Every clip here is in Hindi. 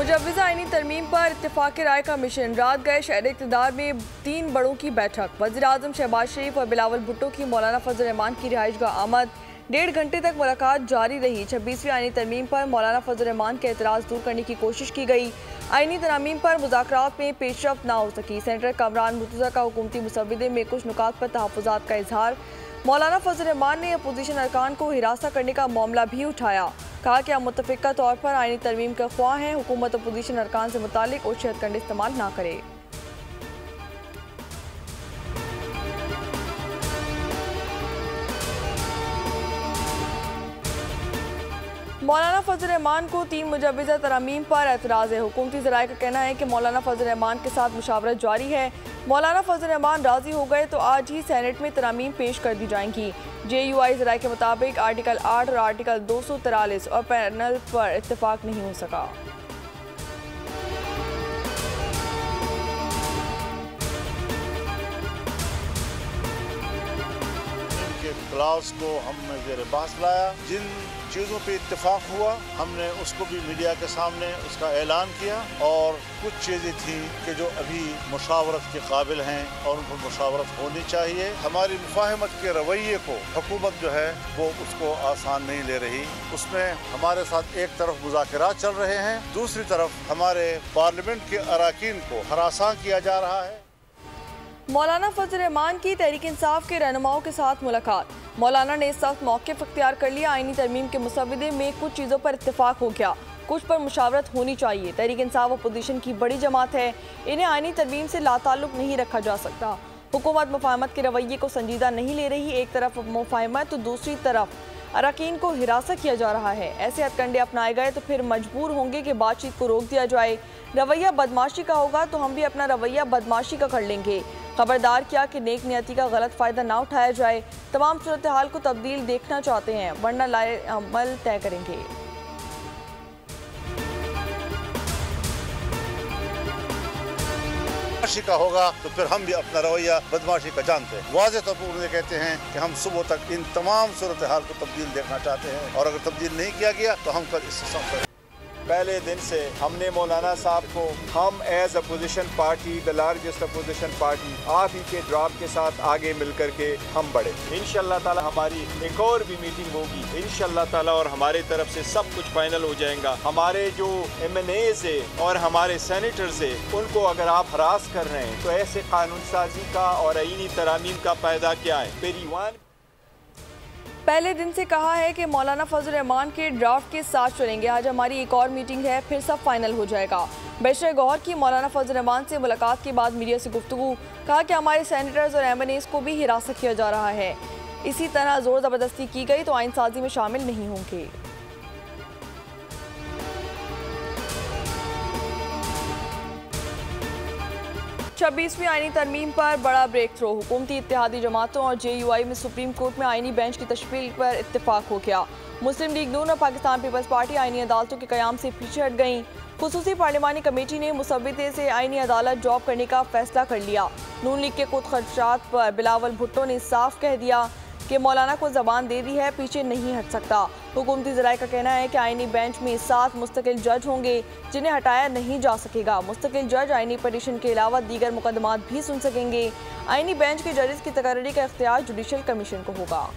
मुजव्विज़ा आईनी तरमीम पर इत्तेफाक राय का मिशन। रात गए शहर इक़्तिदार में 3 बड़ों की बैठक। वज़ीर-ए-आज़म शहबाज शरीफ और बिलावल भुट्टो की मौलाना फजल रहमान की रिहाइशगाह आमद। 1.5 घंटे तक मुलाकात जारी रही। 26वीं आईनी तरमीम पर मौलाना फजल रहमान के एतराज़ दूर करने की कोशिश की गई। आईनी तरामीम पर मुज़ाकरात में पेशरफ्त ना हो सकी। सेनेटर कामरान मुर्तज़ा का हुकूमती मुसव्विदे में कुछ नुकात पर तहफ़्फ़ुज़ात का इजहार। मौलाना फजल रहमान ने अपोजिशन अरकान को हिरासत करने का मामला भी उठाया। कहा कि हम मुत्तफ़िक़ा तौर पर आईनी तरमीम का ख्वाह हैं। हुकूमत अपोजिशन अरकान से मुतालिक और शहदकंड इस्तेमाल ना करे। मौलाना फजल रहमान को 3 मुजव्विज़ा तरामीम पर एतराज़ है। हुकूमती ज़राए का कहना है कि मौलाना फजल रहमान के साथ मुशावरत जारी है। मौलाना फजल रहमान राज़ी हो गए तो आज ही सेनेट में तरामीम पेश कर दी जाएंगी। JUI ज़राए के मुताबिक आर्टिकल 8 और आर्टिकल 243 और पैनल पर इत्तेफाक नहीं हो सका। क्लास को हमने ज़ेर बहस लाया। जिन चीज़ों पे इत्तेफाक हुआ हमने उसको भी मीडिया के सामने उसका ऐलान किया, और कुछ चीज़ें थी कि जो अभी मुशावरत के काबिल हैं और उनको मुशावरत होनी चाहिए। हमारी मुफाहमत के रवैये को हुकूमत जो है वो उसको आसान नहीं ले रही। उसमें हमारे साथ एक तरफ मुज़ाकरात चल रहे हैं, दूसरी तरफ हमारे पार्लियामेंट के अराकीन को हरासा किया जा रहा है। मौलाना फजल रहमान की तहरीक इंसाफ के रहनुमाओं के साथ मुलाकात। मौलाना ने इस वक्त मौक़िफ़ इख्तियार कर लिया। आईनी तरमीम के मुसव्विदे में कुछ चीज़ों पर इत्तेफाक हो गया, कुछ पर मुशावरत होनी चाहिए। तहरीक इंसाफ अपोजिशन की बड़ी जमात है, इन्हें आईनी तरमीम से लाताल्लुक नहीं रखा जा सकता। हुकूमत मुफाहमत के रवैये को संजीदा नहीं ले रही। एक तरफ मुफाहमत तो दूसरी तरफ अरकान को हिरासत किया जा रहा है। ऐसे हथकंडे अपनाए गए तो फिर मजबूर होंगे कि बातचीत को रोक दिया जाए। रवैया बदमाशी का होगा तो हम भी अपना रवैया बदमाशी का कर लेंगे। खबरदार किया कि नेक नियति का गलत फ़ायदा ना उठाया जाए। तमाम सूरत हाल को तब्दील देखना चाहते हैं, वरना लाए अमल तय करेंगे। बदमाशी का होगा तो फिर हम भी अपना रवैया बदमाशी का जानते हैं। वाज़ेह तौर पर उन्हें कहते हैं कि हम सुबह तक इन तमाम सूरत हाल को तब्दील देखना चाहते हैं, और अगर तब्दील नहीं किया गया तो हम कल इससे सब पहले दिन से हमने मौलाना साहब को, हम as opposition party, the largest opposition party, आप ही के ड्राफ्ट के साथ आगे मिल कर के हम बढ़े। इंशाअल्लाह ताला हमारी एक और भी मीटिंग होगी इंशाअल्लाह ताला, और हमारे तरफ से सब कुछ फाइनल हो जाएगा। हमारे जो MNAs है और हमारे सेनेटर्स है, उनको अगर आप हरास कर रहे हैं तो ऐसे कानून साजी का और आईनी तरामीम का फायदा क्या है? पेरीवान पहले दिन से कहा है कि मौलाना फजल रहमान के ड्राफ्ट के साथ चलेंगे। आज हमारी एक और मीटिंग है, फिर सब फाइनल हो जाएगा। बैरिस्टर गौहर की मौलाना फजल रहमान से मुलाकात के बाद मीडिया से गुफ्तगू। कहा कि हमारे सेनेटर्स और MNAs को भी हिरासत किया जा रहा है। इसी तरह जोर ज़बरदस्ती की गई तो आइन साजी में शामिल नहीं होंगे। 26वीं आईनी तरमीम पर बड़ा ब्रेक थ्रो। हुकूमती इत्तेहादी जमातों और JUI में सुप्रीम कोर्ट में आईनी बेंच की तश्कील पर इत्तेफाक हो गया। मुस्लिम लीग नून और पाकिस्तान पीपल्स पार्टी आईनी अदालतों के क़याम से पीछे हट गईं। खुसूसी पार्लिमानी कमेटी ने मुसव्विदे से आईनी अदालत ड्रॉप करने का फैसला कर लिया। नून लीग के खुद खदशात पर बिलावल भुट्टो ने साफ कह दिया कि मौलाना को ज़बान दे दी है, पीछे नहीं हट सकता। हुकूमती ज़राए का कहना है कि आईनी बेंच में 7 मुस्तकिल जज होंगे जिन्हें हटाया नहीं जा सकेगा। मुस्तकिल जज आईनी पटिशन के अलावा दीगर मुकदमात भी सुन सकेंगे। आईनी बेंच के जजेस की तकर्री का इख्तियार जुडिशल कमीशन को होगा।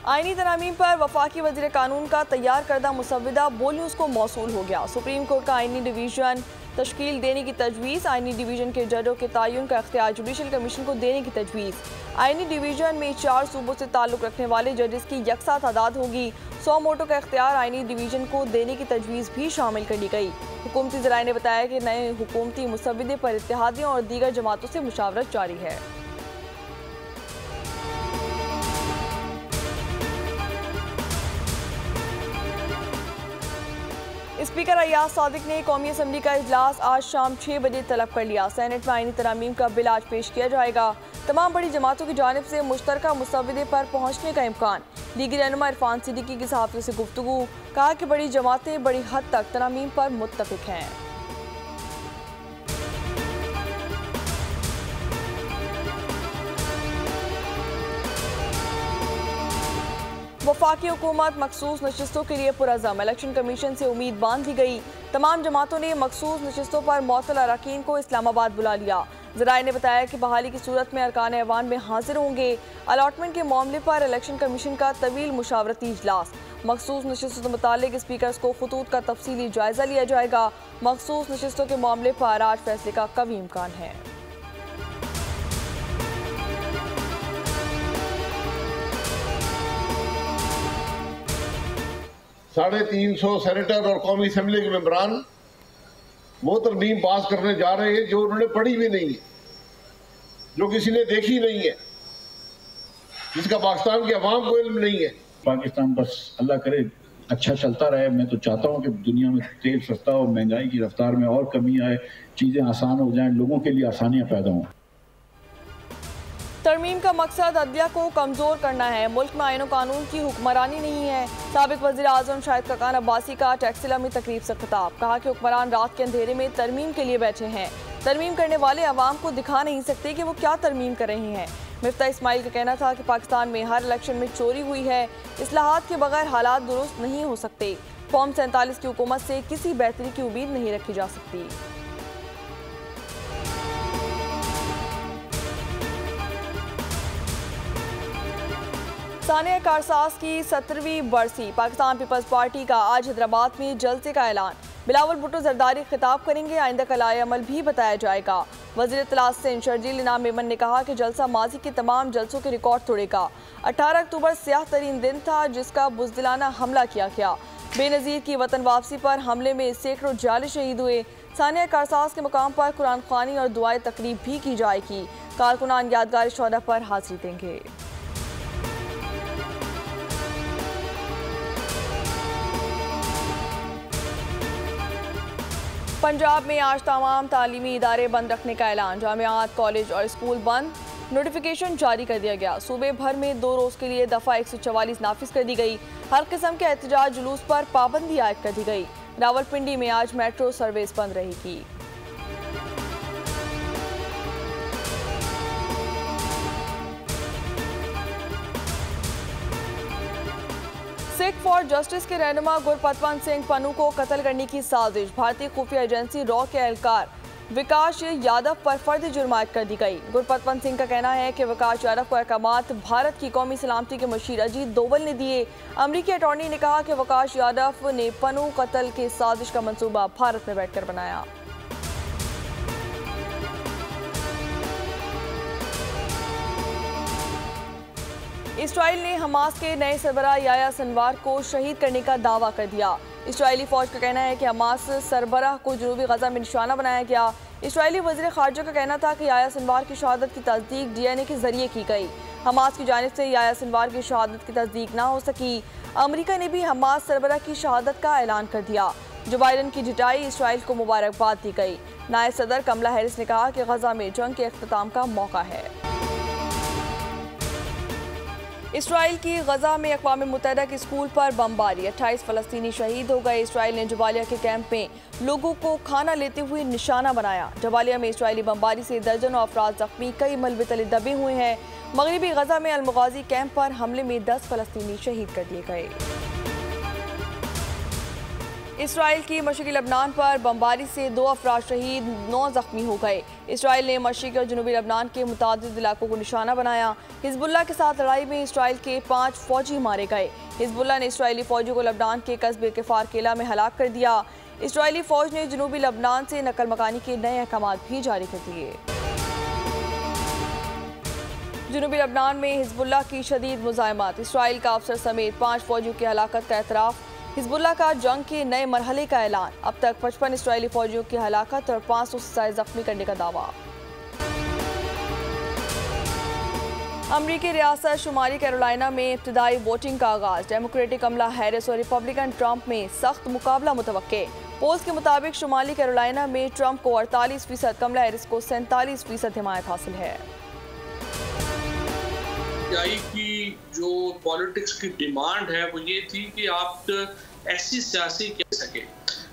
आईनी तरामीम पर वफाकी वज़ीर कानून का तैयार करदा मुसव्विदा बोल को मौसूल हो गया। सुप्रीम कोर्ट का आईनी डिवीज़न तश्कील देने की तजवीज़। आईनी डिवीज़न के जजों के तयन का इख्तियार जुडिशल कमीशन को देने की तजवीज़। आईनी डिवीज़न में 4 सूबों से ताल्लुक़ रखने वाले जजेस की यकसा तादाद होगी। 100 वोटों का इख्तियार आईनी डिवीज़न को देने की तजवीज़ भी शामिल कर ली गई। हुकूमती ज़राए ने बताया कि नए हुकूमती मुसव्विदे पर इत्तेहादियों और दीगर जमातों से मुशावरत जारी है। स्पीकर अय्याज सादिक ने कौमी असम्बली का इजलास आज शाम 6 बजे तलब कर लिया। सेनेट में आईनी तरामीम का बिल आज पेश किया जाएगा। तमाम बड़ी जमातों की जानिब से मुश्तरका मुसव्विदे पर पहुँचने का इम्कान। लीगी रहनुमा इरफान सिद्दीकी की सहाफ़ियों से गुफ्तगू। कहा कि बड़ी जमातें बड़ी हद तक तरामीम पर मुत्तफिक हैं। वफाकी हुकूमत मखसूस नशिस्तों के लिए पुरज़म, इलेक्शन कमीशन से उम्मीद बांध ली गई। तमाम जमातों ने मखसूस नशिस्तों पर मुअत्तल अरकान को इस्लामाबाद बुला लिया। ज़राए ने बताया कि बहाली की सूरत में अरकान ऐवान में हाजिर होंगे। अलॉटमेंट के मामले पर इलेक्शन कमीशन का तवील मुशावरती इजलास। मखसूस नशिस्तों से मुतालिक स्पीकर्स को खतूत का तफसीली जायजा लिया जाएगा। मखसूस नशिस्तों के मामले पर आज फैसले का कवी इम्कान है। साढ़े 300 सेनेटर और कौमी असेंबली के मेंबरान वो तरमीम पास करने जा रहे हैं जो उन्होंने पढ़ी भी नहीं है, जो किसी ने देखी नहीं है, जिसका पाकिस्तान के अवाम को इल्म नहीं है। पाकिस्तान बस अल्लाह करे अच्छा चलता रहे। मैं तो चाहता हूँ कि दुनिया में तेल सस्ता हो, महंगाई की रफ्तार में और कमी आए, चीज़ें आसान हो जाएं, लोगों के लिए आसानियाँ पैदा हों। तरमीम का मकसद अदलिया को कमज़ोर करना है। मुल्क में आईन कानून की हुक्मरानी नहीं है। साबिक वज़ीर आज़म शाहिद खकान अब्बासी का टैक्सिला में तकरीब से खिताब। कहा कि हुक्मरान रात के अंधेरे में तरमीम के लिए बैठे हैं। तरमीम करने वाले अवाम को दिखा नहीं सकते कि वो क्या तरमीम कर रहे हैं। मिफ्ता इस्माइल का कहना था कि पाकिस्तान में हर इलेक्शन में चोरी हुई है। इस्लाहात के बगैर हालात दुरुस्त नहीं हो सकते। फॉर्म 47 की हुकूमत से किसी बेहतरी की उम्मीद नहीं रखी जा सकती। सानिया कारसाज की 17वीं बरसी। पाकिस्तान पीपल्स पार्टी का आज हैदराबाद में जलसे का ऐलान। बिलावल भुट्टो जरदारी खिताब करेंगे। आइंदा का लाए अमल भी बताया जाएगा। वज़ीर इत्तलात सिंध शर्जील इनाम मेमन ने कहा कि जलसा माजी के तमाम जलसों के रिकॉर्ड तोड़ेगा। 18 अक्टूबर स्याह तरीन दिन था जिसका बुज़दिलाना हमला किया गया। बेनज़ीर की वतन वापसी पर हमले में सैकड़ों जाली शहीद हुए। सानिया कारसाज के मुकाम पर कुरान ख़वानी और दुआए तकरीब भी की जाएगी। कारकुनान यादगार शोधा पर हाजिरी देंगे। पंजाब में आज तमाम तालीमी इदारे बंद रखने का ऐलान। जामियात, कॉलेज और स्कूल बंद। नोटिफिकेशन जारी कर दिया गया। सूबे भर में 2 रोज़ के लिए दफ़ा 144 नाफिज कर दी गई। हर किस्म के एहतजाज जुलूस पर पाबंदी आयद कर दी गई। रावलपिंडी में आज मेट्रो सर्विस बंद रहेगी। सिख फॉर जस्टिस के रहनुमा गुरपतवंत सिंह पन्नू को कत्ल करने की साजिश। भारतीय खुफिया एजेंसी रॉ के एहलकार विकास यादव पर फर्जी जुर्म आयद कर दी गई। गुरपतवंत सिंह का कहना है कि विकास यादव को अहकामात भारत की कौमी सलामती के मशीर अजीत दोवल ने दिए। अमरीकी अटॉर्नी ने कहा कि विकास यादव ने पन्नू कत्ल की साजिश का मंसूबा भारत में बैठकर बनाया। इसराइल ने हमास के नए सरबराह याह्या सिनवार को शहीद करने का दावा कर दिया। इसराइली फौज का कहना है कि हमास सरबराह को जनूबी गजा में निशाना बनाया गया। इसराइली वज़ीर ख़ारजा का कहना था कि याह्या सिनवार की शहादत की तस्दीक DNA के जरिए की गई। हमास की जानिब से याह्या सिनवार की शहादत की तस्दीक ना हो सकी। अमरीका ने भी हमास सरबराह की शहादत का ऐलान कर दिया। जो बाइडन की जिताई इसराइल को मुबारकबाद दी गई। नायब सदर कमला हैरिस ने कहा कि गजा में जंग के अख्ताम का मौका है। इसराइल की गजा में अक़वाम मुत्तहिदा के स्कूल पर बमबारी। 28 फ़लस्तीनी शहीद हो गए। इसराइल ने जबालिया के कैंप में लोगों को खाना लेते हुए निशाना बनाया। जबालिया में इसराइली बमबारी से दर्जनों अफराद जख्मी, कई मलबे तले दबे हुए हैं। मगरबी गजा में अल-मुगाज़ी कैंप पर हमले में 10 फ़लस्तीनी शहीद कर दिए गए। इसराइल की मशरक़ी लबनान पर बमबारी से 2 अफराद शहीद, 9 जख्मी हो गए। इसराइल ने मशरक़ी और जनूबी लबनान के मुतादिद इलाकों को निशाना बनाया। हिजबुल्लाह के साथ लड़ाई में इसराइल के 5 फौजी मारे गए। हिजबुल्लाह ने इसराइली फौजियों को लबनान के कस्बे किफार केला में हलाक कर दिया। इसराइली फौज ने जनूबी लबनान से नकल मकानी के नए अहकाम भी जारी कर दिए। जनूबी लबनान में हिजबुल्लाह की शदीद मुज़ाहमत। इसराइल का अफसर समेत 5 फौजियों की हलाकत का एतराफ़। हिजबुल्लाह का जंग के नए मरहले का ऐलान। अब तक 55 इसराइली फौजियों की हलाकत और 500 से ज़ायद जख्मी करने का दावा। अमरीकी रियासत शुमाली कैरोलिना में इब्तिदाई वोटिंग का आगाज। डेमोक्रेटिक कमला हैरिस और रिपब्लिकन ट्रंप में सख्त मुकाबला मुतवक्के। पोल्स के मुताबिक शुमाली कैरोलिना में ट्रंप को 48%, कमला हैरिस को 47% हिमायत हासिल है। की जो पॉलिटिक्स की डिमांड है वो ये थी कि आप ऐसी सियासी कह सके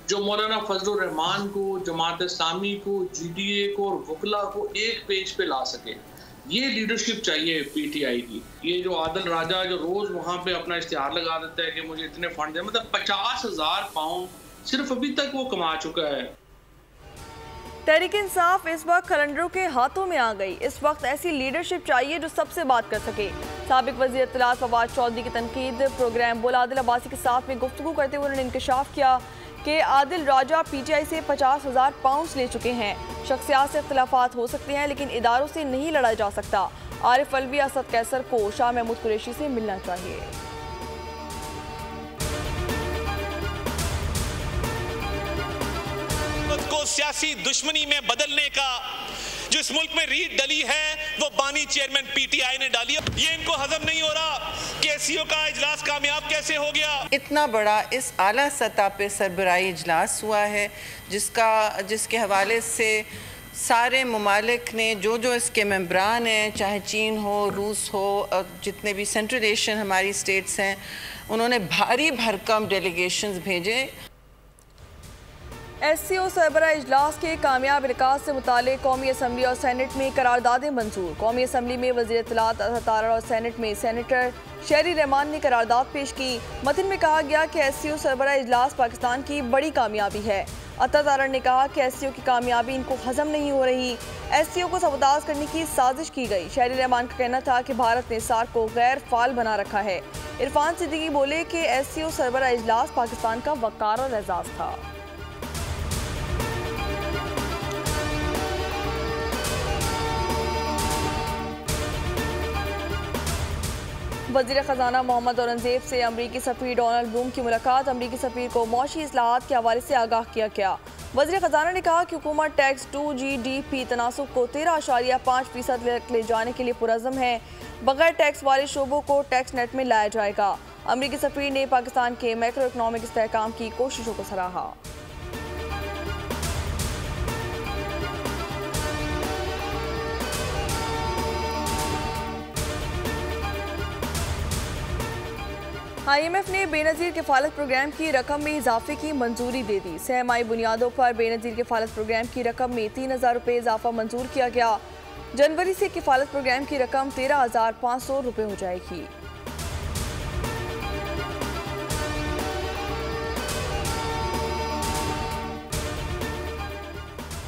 जो मौलाना फजलुर रहमान को, जमात इस्लामी को, GDA को और वकला को एक पेज पे ला सके। ये लीडरशिप चाहिए पीटीआई की। ये जो आदिल राजा जो रोज वहां पे अपना इश्तिहार लगा देता है कि मुझे इतने फंड दे, मतलब 50,000 पाउंड सिर्फ अभी तक वो कमा चुका है। तहरीक इंसाफ इस वक्त खलंडरों के हाथों में आ गई। इस वक्त ऐसी लीडरशिप चाहिए जो सबसे बात कर सके। साबिक वज़ीर इत्तलात फवाद चौधरी की तनकीद। प्रोग्राम बोल आदिल अब्बासी के साथ में गुफ्तगू करते हुए उन्होंने इंकशाफ किया कि आदिल राजा पीटीआई से 50,000 पाउंड ले चुके हैं। शख्सियात से इख्तिलाफात हो सकते हैं लेकिन इदारों से नहीं लड़ा जा सकता। आरिफ अलवी असद कैसर को शाह महमूद कुरैशी से मिलना चाहिए। को सियासी दुश्मनी में बदलने का जो इस मुल्क में रीत डली है वो बानी चेयरमैन पीटीआई ने डाली। ये इनको हजम नहीं हो रहा कि एससीओ का इजलास कामयाब कैसे हो गया। इतना बड़ा इस आला सतह पे सरबराही इजलास हुआ है जिसके हवाले से सारे ममालिक ने जो इसके मेंबरान हैं, चाहे चीन हो, रूस हो, और जितने भी सेंट्रल एशियन हमारी स्टेट्स हैं, उन्होंने भारी भरकम डेलीगेशंस भेजे। एससीओ सरबराह इजलास के कामयाब इनकाद से मुतालिक कौमी असम्बली और सेनेट में करारदादें मंजूर। कौमी असम्बली में वज़ीर इत्तलात अतार और सेनेट में सेनेटर शहरी रहमान ने करारदाद पेश की। मतन में कहा गया कि एससीओ सरबराह इजलास पाकिस्तान की बड़ी कामयाबी है। अतार ने कहा कि एससीओ की कामयाबी इनको हजम नहीं हो रही। एससीओ को सबताज करने की साजिश की गई। शहरी रहमान का कहना था कि भारत ने सार्क को गैर फाल बना रखा है। इरफान सिद्दीकी बोले कि एससीओ सरबराह इजलास पाकिस्तान का वक़ार और एजाज़ था। वज़ीर ख़जाना मोहम्मद औरंगज़ेब से अमरीकी सफ़ीर डोनाल्ड ब्लूम की मुलाकात। अमरीकी सफ़ीर को मौशी इस्लाहात के हवाले से आगाह किया गया। वज़ीर ख़जाना ने कहा कि हुकूमत टैक्स 2GDP तनासुब को 13.5% ले जाने के लिए पुरज़्म है। बगैर टैक्स वाले शोबों को टैक्स नेट में लाया जाएगा। अमरीकी सफ़ीर ने पाकिस्तान के मैक्रो इकनॉमिक इस्तेहकाम की कोशिशों को सराहा। IMF ने बेनज़ीर किफ़ालत प्रोग्राम की रकम में इजाफे की मंजूरी दे दी। सहमाई बुनियादों पर बेनज़ीर किफ़ालत प्रोग्राम की रकम में 3,000 रुपये इजाफा मंजूर किया गया। जनवरी से किफ़ालत प्रोग्राम की रकम 13,500 रुपये हो जाएगी।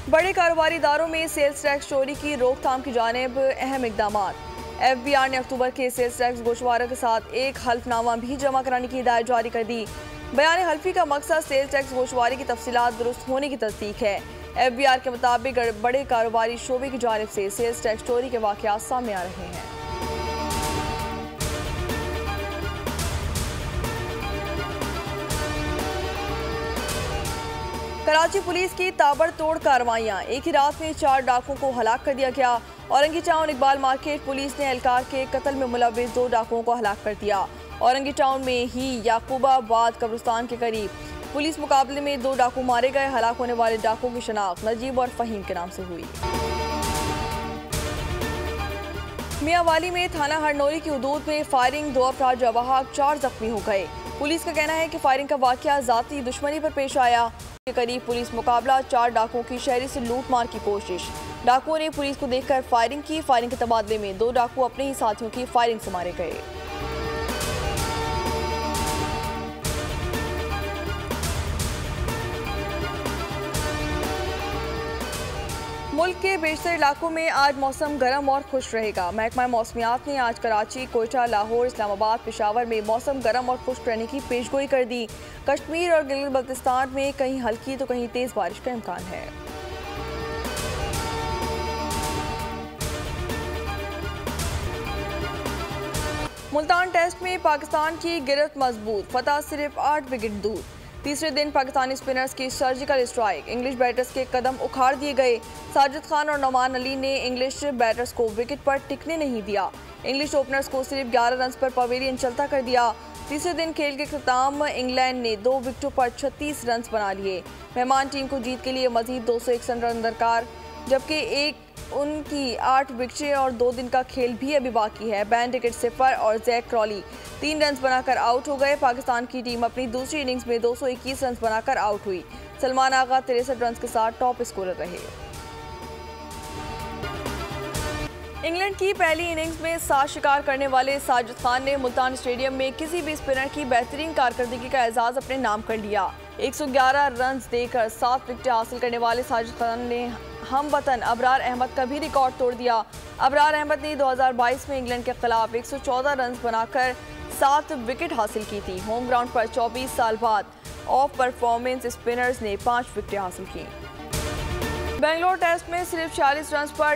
बड़े कारोबारी इदारों में सेल्स टैक्स चोरी की रोकथाम की जानिब अहम इकदाम। FBI ने अक्टूबर के सेल्स टैक्स गोशवारों के साथ एक हल्फनामा भी जमा कराने की हिदायत जारी कर दी। बयान हल्फी का मकसद सेल्स टैक्स गोशवारी की तफसीलात दुरुस्त होने की तस्दीक है। FBI के मुताबिक बड़े कारोबारी शोबे की जानिब से सेल्स टैक्स चोरी के वाक़यात सामने आ रहे हैं। कराची पुलिस की ताबड़तोड़ कार्रवाइयाँ। एक ही रात में 4 डाकुओं को हलाक कर दिया गया। Orangi town Iqbal market police ने एहलकार के कत्ल में मुलव्विस 2 डाकुओं को हलाक कर दिया। औरंगी टाउन में ही याकूबाबाद कब्रिस्तान के करीब पुलिस मुकाबले में 2 डाकू मारे गए। हलाक होने वाले डाकुओं की शनाख्त नजीब और फहीम के नाम से हुई। मियांवाली में थाना हरनोली की हदूद में फायरिंग, 2 अफराद जवाहक, 4 जख्मी हो गए। पुलिस का कहना है कि फायरिंग का वाकया जाती दुश्मनी पर पेश आया। के करीब पुलिस मुकाबला, 4 डाकुओं की शहरी से लूट मार की कोशिश। डाकुओं ने पुलिस को देखकर फायरिंग की। फायरिंग के तबादले में 2 डाकू अपने ही साथियों की फायरिंग से मारे गए। मुल्क के बेशतर इलाकों में आज मौसम गर्म और खुश रहेगा। महकमा मौसमियात ने आज कराची, कोयटा, लाहौर, इस्लामाबाद, पेशावर में मौसम गर्म और खुश रहने की पेशगोई कर दी। कश्मीर और गिलगित बल्तिस्तान में कहीं हल्की तो कहीं तेज बारिश का इम्कान है। मुल्तान टेस्ट में पाकिस्तान की गिरफ्त मजबूत, फतह सिर्फ 8 विकेट दूर। तीसरे दिन पाकिस्तानी स्पिनर्स की सर्जिकल स्ट्राइक, इंग्लिश बैटर्स के कदम उखाड़ दिए गए। साजिद खान और नौमान अली ने इंग्लिश बैटर्स को विकेट पर टिकने नहीं दिया। इंग्लिश ओपनर्स को सिर्फ 11 रन पर पवेलियन चलता कर दिया। तीसरे दिन खेल के अख्ताम इंग्लैंड ने 2 विकेटों पर 36 रन बना लिए। मेहमान टीम को जीत के लिए मजीद 261 रन दरकार, जबकि उनकी 8 विकेटें और 2 दिन का खेल भी अभी बाकी है। बेंडिकेट सिफर और जैक क्रॉली 3 रन बनाकर आउट हो गए। पाकिस्तान की टीम अपनी दूसरी इनिंग्स में 221 रन बनाकर आउट हुई। सलमान आगा 63 रन के साथ टॉप स्कोरर रहे। इंग्लैंड की पहली इनिंग्स में 7 शिकार करने वाले साजिद खान ने मुल्तान स्टेडियम में किसी भी स्पिनर की बेहतरीन कारकर्दगी का एजाज अपने नाम कर लिया। 111 रन देकर 7 विकेटें हासिल करने वाले साजिद खान ने हमवतन अबरार अहमद का भी रिकॉर्ड तोड़ दिया। अबरार अहमद ने 2022 में इंग्लैंड के खिलाफ 114 रन बनाकर 7 विकेट हासिल की थी। होम ग्राउंड पर 24 साल बाद ऑफ परफॉर्मेंस स्पिनर्स ने 5 विकेटें हासिल की। बेंगलोर टेस्ट में सिर्फ 46 रन पर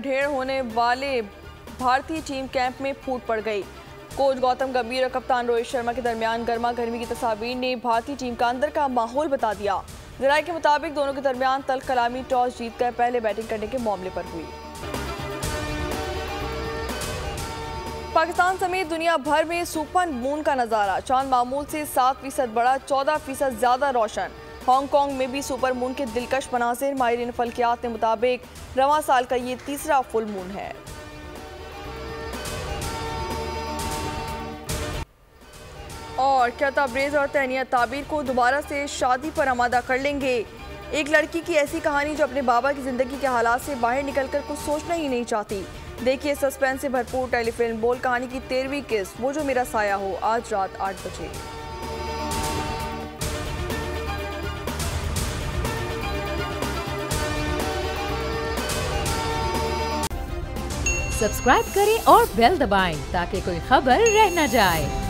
ढेर होने वाले भारतीय टीम कैंप में फूट पड़ गई। कोच गौतम गंभीर और कप्तान रोहित शर्मा के दरमियान गर्मा गर्मी की तस्वीर ने भारतीय टीम का अंदर का माहौल बता दिया। जराये के मुताबिक दोनों के दरमियान तल्ख कलामी टॉस जीतकर पहले बैटिंग करने के मामले पर हुई। पाकिस्तान समेत दुनिया भर में सुपर मून का नजारा, चांद मामूल से 7% बड़ा, 14% ज्यादा रोशन। हांगकांग में भी सुपर मून के दिलकश मनाजिर। माहिरीन फल्कियात के मुताबिक रवां साल का ये तीसरा फुल मून है। और क्या तबरेज़ और तहनिया ताबीर को दोबारा से शादी पर आमादा कर लेंगे? एक लड़की की ऐसी कहानी जो अपने बाबा की जिंदगी के हालात से बाहर निकलकर कुछ सोचना ही नहीं चाहती। देखिए सस्पेंस से भरपूर टेलीफिल्म बोल कहानी की 13वीं किस्त, वो जो मेरा साया हो, आज रात 8 बजे। सब्सक्राइब करें और बेल दबाएं ताकि कोई खबर रह न जाए।